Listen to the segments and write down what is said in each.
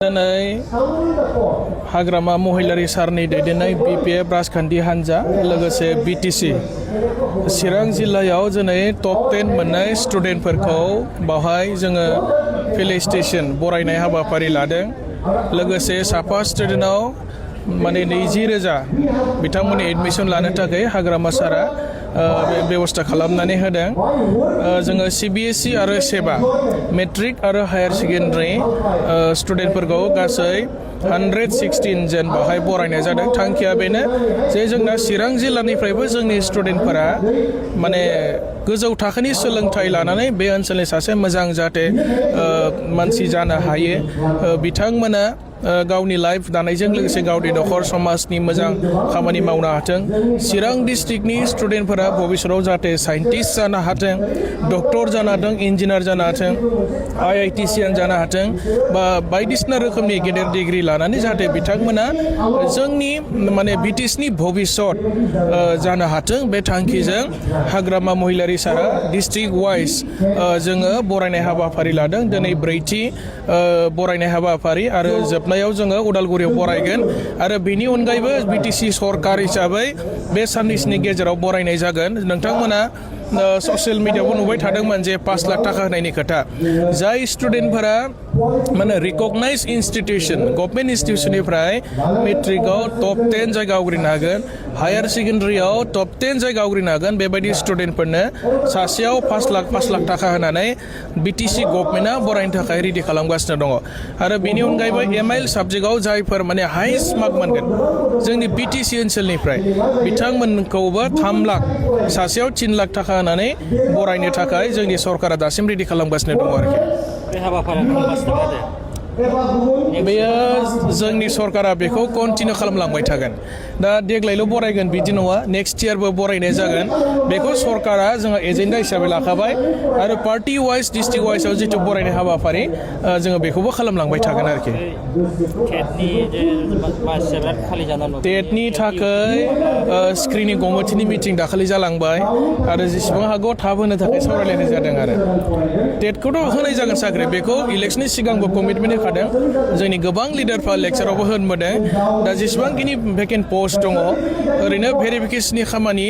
दिनै हाग्रामा महिलारि सारनि दैदेननाय BPF राजखान्थि हान्जा लोगोसे BTC चिरां जिल्लायाव दिनै टप 10 मोननाय स्टुडेन्टफोरखौ बावहाय जोङो फेलिसिटेसन बरायनाय हाबाफारि लादों। लोगोसे साफा स्टुडेन्टआव माने 20,000 बिथांमोननि एडमिसन लानो थाखाय हाग्रामा सारा बेबस्था खालामनानै होदों। जोङो CBSE आरो सेबा मेट्रिक आरो हायार सेकेन्डारि स्टुडेन्टफोरखौ गासै 116 जन बाहाय बरायनाय जादों। थांखिया बेनो जे जोंना चिरां जिल्लानिफ्रायबो जोंनि स्टुडेन्टफोरा माने गोजौ थाखोनि सोलोंथाइ लानानै बे ओनसोलनि सासे मोजां जाहाथे मानसि जानो हायो। बिथांमोना गावनि लाइफ दानायजों लोगोसे गावनि नखर समाजनि मोजां खामानि मावनो हाथों। चिरां डिस्ट्रिक्टनि स्टुडेन्टफोरा भबिष्यतआव जाहाथे साइन्टिस्ट जानो हाथों, डक्टर जानो हाथों, इन्जिनियार जानो हाथों, IITCN जानो हाथों बा बायदिसिना रोखोमनि गेदेर डिग्रि लानानै जाहाथे बिथांमोना जोंनि माने BTCनि भबिष्यत जानो हाथों। बे थांखिजों हाग्रामा महिलारि सारा डिस्ट्रिक्ट वाइज जोङो बरायनाय हाबाफारि लादों। दिनै 4थि बरायनाय हाबाफारि आरो जोबनायाव जोङो उदालगुरियाव बरायगोन आरो बेनि अनगायैबो BTC सरकार हिसाबै बे साननैसोनि गेजेराव बरायनाय जागोन। नोंथांमोना ससियेल मिडियायावबो नुबाय थादोंमोन जे 5 लाख थाखा होनायनि खोथा। जाय स्टुडेन्टफोरा माने रिकगनाइज इन्स्टिटिउसन गभर्नमेन्ट इन्स्टिटिउसननिफ्राय मेट्रिकआव टप 10 जायगा आवग्रिनो हागोन, हायार सेकेन्डारियाव टप 10 जायगा आवग्रिनो हागोन, बेबायदि स्टुडेन्टफोरनो सासेयाव 5 लाख थाखा होनानै BTC गभर्नमेन्टआ बरायनो थाखाय रेडि खालामगासिनो दङ। आरो बेनि अनगायैबो MIL साबजेक्टआव जायफोर माने हाइस्ट मार्क मोनगोन जोंनि BTC ओनसोलनिफ्राय बिथांमोनखौबो 3 लाख सासेयाव 3 लाख थाखा होनानै बरायनो थाखाय जोंनि सरकारा दासिम रेडि खालामगासिनो दङ आरोखि। बे हाबाफारिया बेयो जोंनि सरकारा बेखौ कन्टिनिउ खालामलांबाय थागोन। दा देग्लायल' बरायगोन बिदि नङा, नेक्स्ट इयारबो बरायनाय जागोन। बेखौ सरकारा जोङो एजेन्डा हिसाबै लाखाबाय आरो पार्टि वाइज डिस्ट्रिक्ट वाइजआव जिथु बरायनाय हाबाफारि जोङो बेखौबो खालामलांबाय थागोन आरोखि। टेटनि थाखाय स्क्रिनिं कमिटिनि मिटिं दाखालि जालांबाय आरो जेसेबां हागौ थाब होनो थाखाय सावरायलायनाय जादों। आरो टेटखौथ' होनाय जागोन साख्रि, बेखौ इलेक्सननि सिगांबो कमिटमेन्ट होखादों। जोंनि गोबां लिडारफ्रा लेक्सारावबो होनबोदों। दा जेसेबांखिनि भेकेन्ट पस्ट दङ ओरैनो भेरिफिकेसननि खामानि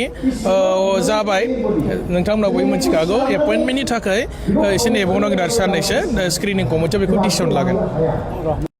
जाबाय, नोंथांमोनाबो मिथिखागौ। एपइन्टमेन्टनि थाखाय एसे नेबावनांगोन आरो साननैसो स्क्रिनिं कमिटिया बेखौ डिसिसन लागोन।